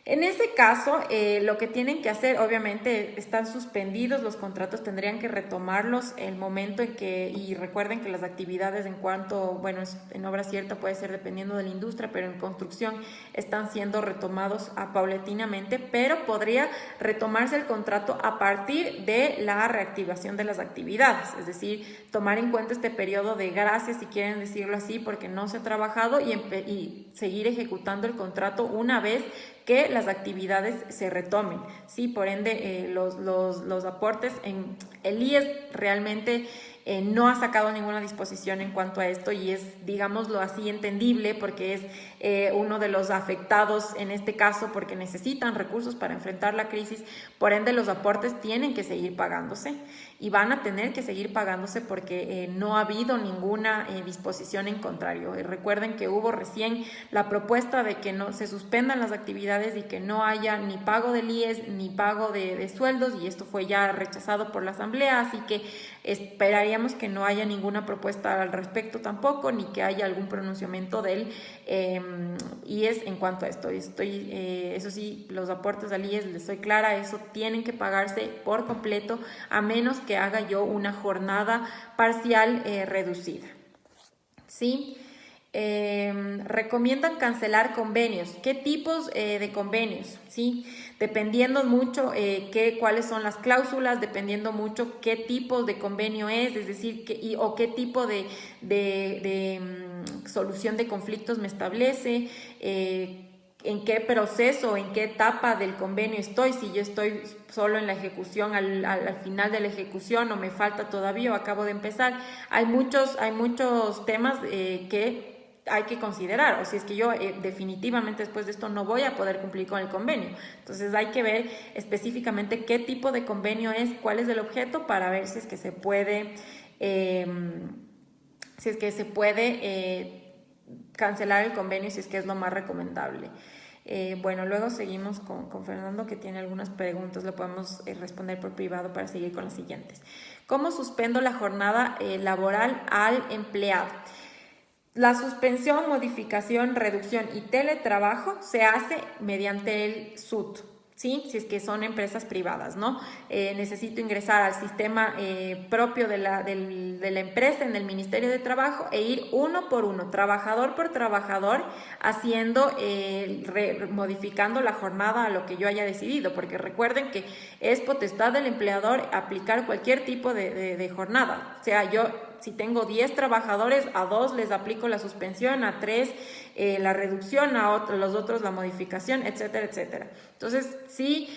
En ese caso, lo que tienen que hacer, obviamente, están suspendidos los contratos, tendrían que retomarlos el momento en que, y recuerden que las actividades en cuanto, bueno, en obra cierta puede ser dependiendo de la industria, pero en construcción están siendo retomados paulatinamente, pero podría retomarse el contrato a partir de la reactivación de las actividades, es decir, tomar en cuenta este periodo de gracia, si quieren decirlo así, porque no se ha trabajado y seguir ejecutando el contrato una vez que las actividades se retomen, ¿sí? Por ende, los aportes en el IES realmente no ha sacado ninguna disposición en cuanto a esto y es, digámoslo así, entendible porque es uno de los afectados en este caso porque necesitan recursos para enfrentar la crisis, por ende los aportes tienen que seguir pagándose y van a tener que seguir pagándose porque no ha habido ninguna disposición en contrario. Recuerden que hubo recién la propuesta de que no se suspendan las actividades y que no haya ni pago del IES ni pago de sueldos y esto fue ya rechazado por la Asamblea, así que esperaríamos que no haya ninguna propuesta al respecto tampoco, ni que haya algún pronunciamiento del IES en cuanto a esto. Eso sí, los aportes al IES, les soy clara, eso tienen que pagarse por completo, a menos que haga yo una jornada parcial reducida. ¿Sí? Recomiendan cancelar convenios. ¿Qué tipos de convenios? ¿Sí? Dependiendo mucho cuáles son las cláusulas, dependiendo mucho qué tipo de convenio es decir, o qué tipo de solución de conflictos me establece, en qué proceso, en qué etapa del convenio estoy, si yo estoy solo en la ejecución, al final de la ejecución, o me falta todavía o acabo de empezar. Hay muchos temas que hay que considerar, o si es que yo definitivamente después de esto no voy a poder cumplir con el convenio. Entonces hay que ver específicamente qué tipo de convenio es, cuál es el objeto, para ver si es que se puede, cancelar el convenio, si es que es lo más recomendable. Bueno, luego seguimos con Fernando, que tiene algunas preguntas, le podemos responder por privado para seguir con las siguientes. ¿Cómo suspendo la jornada laboral al empleado? La suspensión, modificación, reducción y teletrabajo se hace mediante el SUT, ¿sí? Si es que son empresas privadas, ¿no? Necesito ingresar al sistema propio de la empresa, en el Ministerio de Trabajo, e ir uno por uno, trabajador por trabajador, haciendo, modificando la jornada a lo que yo haya decidido, porque recuerden que es potestad del empleador aplicar cualquier tipo de jornada. O sea, yo, si tengo 10 trabajadores, a 2 les aplico la suspensión, a 3 la reducción, a los otros la modificación, etcétera, etcétera. Entonces, sí,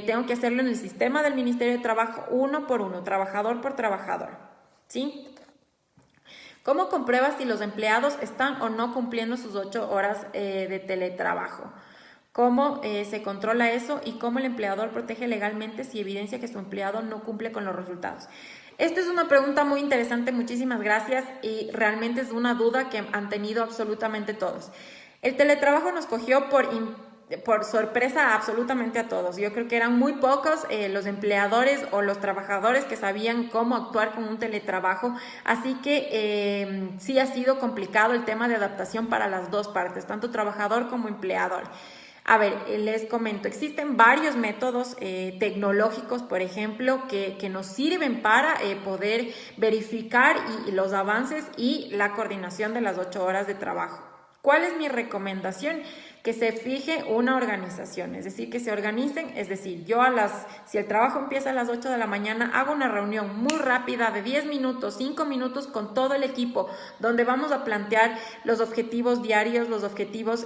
tengo que hacerlo en el sistema del Ministerio de Trabajo, uno por uno, trabajador por trabajador, ¿sí? ¿Cómo compruebas si los empleados están o no cumpliendo sus 8 horas de teletrabajo? ¿Cómo se controla eso? Y cómo el empleador protege legalmente si evidencia que su empleado no cumple con los resultados. Esta es una pregunta muy interesante, muchísimas gracias, y realmente es una duda que han tenido absolutamente todos. El teletrabajo nos cogió por sorpresa absolutamente a todos. Yo creo que eran muy pocos los empleadores o los trabajadores que sabían cómo actuar con un teletrabajo, así que sí ha sido complicado el tema de adaptación para las dos partes, tanto trabajador como empleador. A ver, les comento, existen varios métodos tecnológicos, por ejemplo, que nos sirven para poder verificar los avances y la coordinación de las 8 horas de trabajo. ¿Cuál es mi recomendación? Que se fije una organización, es decir, que se organicen, es decir, yo si el trabajo empieza a las 8 de la mañana, hago una reunión muy rápida de 10 minutos, 5 minutos con todo el equipo, donde vamos a plantear los objetivos diarios, los objetivos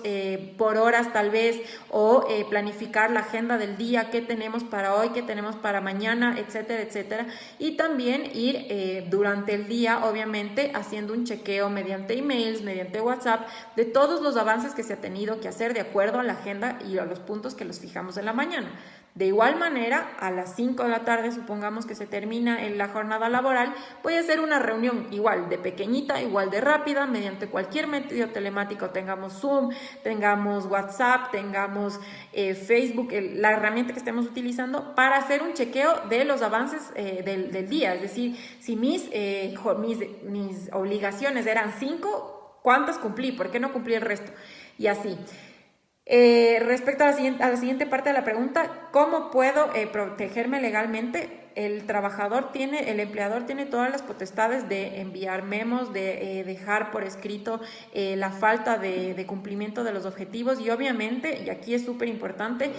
por horas tal vez, o planificar la agenda del día, qué tenemos para hoy, qué tenemos para mañana, etcétera, etcétera, y también ir durante el día, obviamente, haciendo un chequeo mediante emails, mediante WhatsApp, de todos los avances que se ha tenido que hacer de acuerdo a la agenda y a los puntos que los fijamos en la mañana. De igual manera, a las 5 de la tarde, supongamos que se termina la jornada laboral, voy a hacer una reunión igual de pequeñita, igual de rápida, mediante cualquier medio telemático, tengamos Zoom, tengamos WhatsApp, tengamos Facebook, la herramienta que estemos utilizando, para hacer un chequeo de los avances del día. Es decir, si mis obligaciones eran 5, ¿cuántas cumplí? ¿Por qué no cumplí el resto? Y así. Respecto a la siguiente parte de la pregunta, ¿cómo puedo protegerme legalmente? El empleador tiene todas las potestades de enviar memos, de dejar por escrito la falta de cumplimiento de los objetivos, y obviamente, y aquí es súper importante,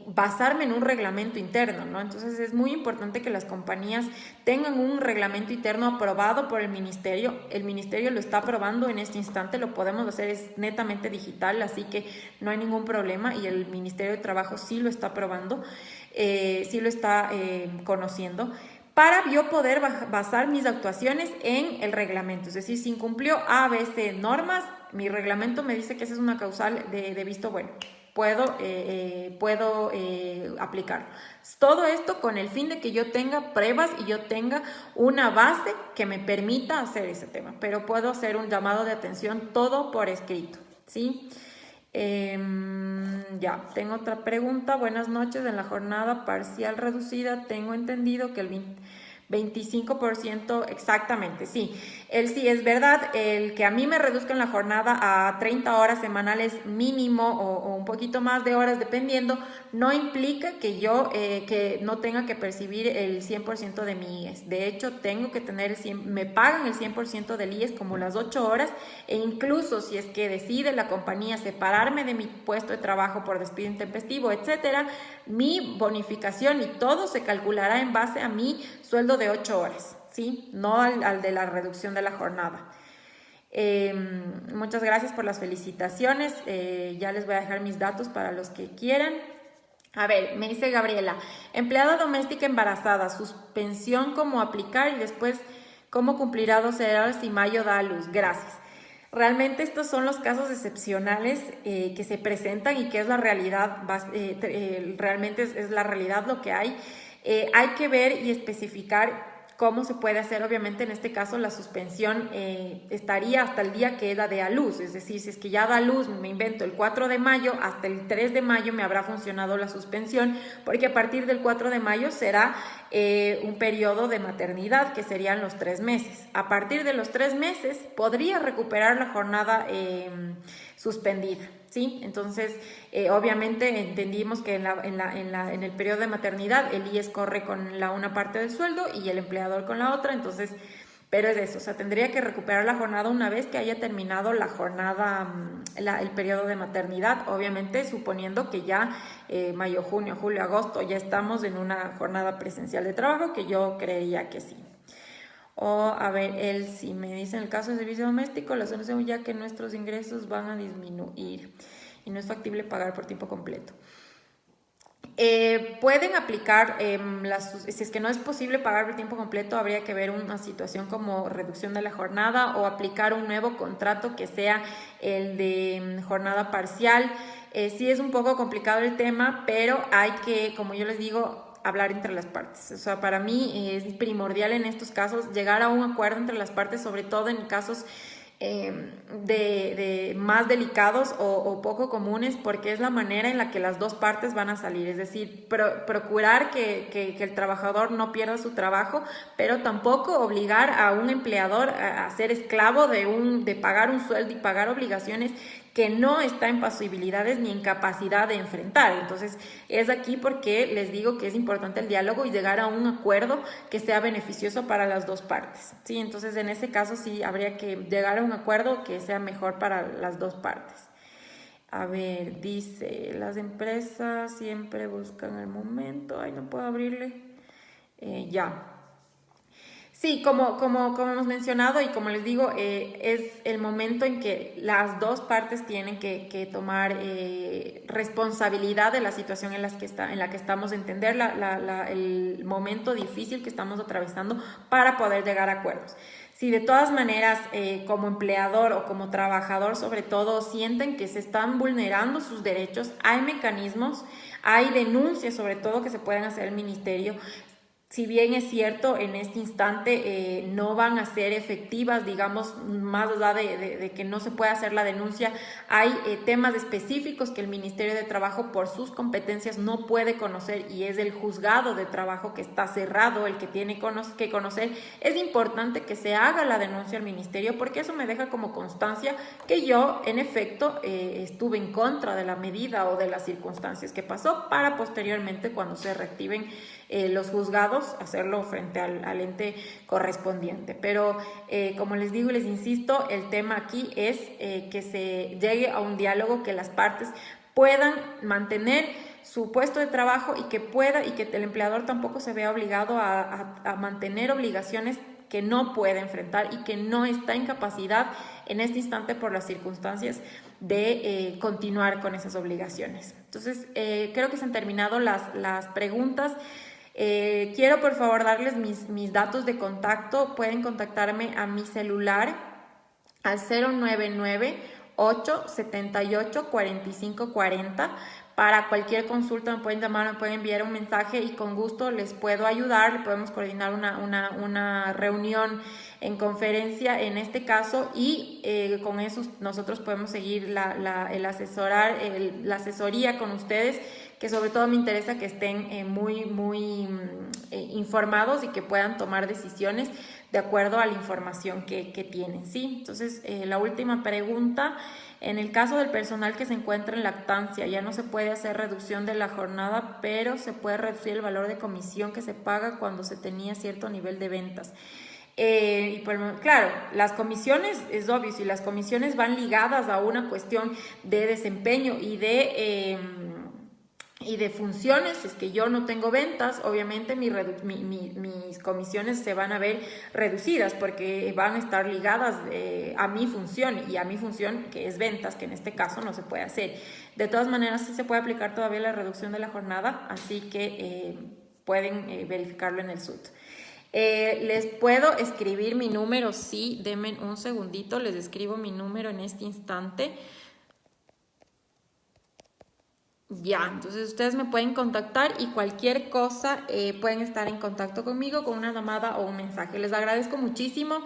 basarme en un reglamento interno, ¿no? Entonces es muy importante que las compañías tengan un reglamento interno aprobado por el ministerio. El ministerio lo está aprobando en este instante, lo podemos hacer, es netamente digital, así que no hay ningún problema, y el Ministerio de Trabajo sí lo está aprobando, sí lo está conociendo, para yo poder basar mis actuaciones en el reglamento. Es decir, si incumplió A, B, C normas, mi reglamento me dice que esa es una causal de visto bueno. Puedo aplicarlo. Todo esto con el fin de que yo tenga pruebas y yo tenga una base que me permita hacer ese tema. Pero puedo hacer un llamado de atención, todo por escrito, ¿sí? Ya, tengo otra pregunta. Buenas noches. En la jornada parcial reducida tengo entendido que el 25%, exactamente, sí. Sí es verdad, el que a mí me reduzcan la jornada a 30 horas semanales mínimo, o un poquito más de horas dependiendo, no implica que yo que no tenga que percibir el 100% de mi IES. De hecho, tengo que tener me pagan el 100% del IES, como las 8 horas, e incluso si es que decide la compañía separarme de mi puesto de trabajo por despido intempestivo, etcétera, mi bonificación y todo se calculará en base a mi sueldo de 8 horas, ¿sí? No al de la reducción de la jornada. Muchas gracias por las felicitaciones. Ya les voy a dejar mis datos para los que quieran. A ver, me dice Gabriela, empleada doméstica embarazada, suspensión, ¿cómo aplicar? Y después, ¿cómo cumplirá 12 horas si mayo da a luz? Gracias. Realmente estos son los casos excepcionales que se presentan y que es la realidad, realmente es la realidad lo que hay. Hay que ver y especificar cómo se puede hacer. Obviamente en este caso la suspensión estaría hasta el día que ella dé a luz, es decir, si es que ya da a luz, me invento el 4 de mayo, hasta el 3 de mayo me habrá funcionado la suspensión, porque a partir del 4 de mayo será un periodo de maternidad que serían los 3 meses. A partir de los 3 meses podría recuperar la jornada suspendida. ¿Sí? Entonces, obviamente entendimos que en el periodo de maternidad el IES corre con una parte del sueldo y el empleador con la otra, entonces, pero es eso, o sea, tendría que recuperar la jornada una vez que haya terminado la jornada, el periodo de maternidad, obviamente suponiendo que ya mayo, junio, julio, agosto ya estamos en una jornada presencial de trabajo, que yo creería que sí. O, a ver, si me dice en el caso de servicio doméstico, la solución ya que nuestros ingresos van a disminuir y no es factible pagar por tiempo completo. Pueden aplicar, si es que no es posible pagar por tiempo completo, habría que ver una situación como reducción de la jornada o aplicar un nuevo contrato que sea el de jornada parcial. Sí es un poco complicado el tema, pero hay que, como yo les digo, hablar entre las partes. O sea, para mí es primordial en estos casos llegar a un acuerdo entre las partes, sobre todo en casos de más delicados o poco comunes, porque es la manera en la que las dos partes van a salir, es decir, procurar que el trabajador no pierda su trabajo, pero tampoco obligar a un empleador a ser esclavo de pagar un sueldo y pagar obligaciones que no está en posibilidades ni en capacidad de enfrentar. Entonces, es aquí porque les digo que es importante el diálogo y llegar a un acuerdo que sea beneficioso para las dos partes, ¿sí? Entonces, en ese caso sí habría que llegar a un acuerdo que sea mejor para las dos partes. A ver, dice, las empresas siempre buscan el momento. Ay, no puedo abrirle. Ya. Sí, como hemos mencionado y como les digo, es el momento en que las dos partes tienen que tomar responsabilidad de la situación en la que estamos, entender el momento difícil que estamos atravesando para poder llegar a acuerdos. Si de todas maneras, como empleador o como trabajador sobre todo, sienten que se están vulnerando sus derechos, hay mecanismos, hay denuncias sobre todo que se pueden hacer al ministerio. Si bien es cierto, en este instante no van a ser efectivas, digamos, más allá de que no se pueda hacer la denuncia, hay temas específicos que el Ministerio de Trabajo por sus competencias no puede conocer y es el juzgado de trabajo que está cerrado el que tiene que conocer. Es importante que se haga la denuncia al Ministerio porque eso me deja como constancia que yo, en efecto, estuve en contra de la medida o de las circunstancias que pasó para posteriormente, cuando se reactiven los juzgados, hacerlo frente al ente correspondiente. Pero como les digo y les insisto, el tema aquí es que se llegue a un diálogo, que las partes puedan mantener su puesto de trabajo y que el empleador tampoco se vea obligado a mantener obligaciones que no puede enfrentar y que no está en capacidad en este instante por las circunstancias de continuar con esas obligaciones. Entonces, creo que se han terminado las preguntas. Quiero por favor darles mis datos de contacto. Pueden contactarme a mi celular al 099-878-4540. Para cualquier consulta me pueden llamar, me pueden enviar un mensaje y con gusto les puedo ayudar. Podemos coordinar una reunión en conferencia en este caso y con eso nosotros podemos seguir la asesoría con ustedes, que sobre todo me interesa que estén muy informados y que puedan tomar decisiones de acuerdo a la información que tienen, ¿sí? Entonces, la última pregunta: en el caso del personal que se encuentra en lactancia, ya no se puede hacer reducción de la jornada, pero se puede reducir el valor de comisión que se paga cuando se tenía cierto nivel de ventas. Claro, las comisiones, es obvio, si las comisiones van ligadas a una cuestión de desempeño y de y de funciones. Es que yo no tengo ventas, obviamente mis comisiones se van a ver reducidas porque van a estar ligadas a mi función, y a mi función que es ventas, que en este caso no se puede hacer. De todas maneras sí se puede aplicar todavía la reducción de la jornada, así que pueden verificarlo en el SUT. Les puedo escribir mi número, sí, denme un segundito, les escribo mi número en este instante. Ya, entonces ustedes me pueden contactar y cualquier cosa pueden estar en contacto conmigo con una llamada o un mensaje. Les agradezco muchísimo,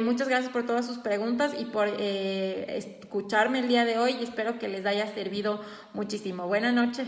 muchas gracias por todas sus preguntas y por escucharme el día de hoy, y espero que les haya servido muchísimo. Buenas noches.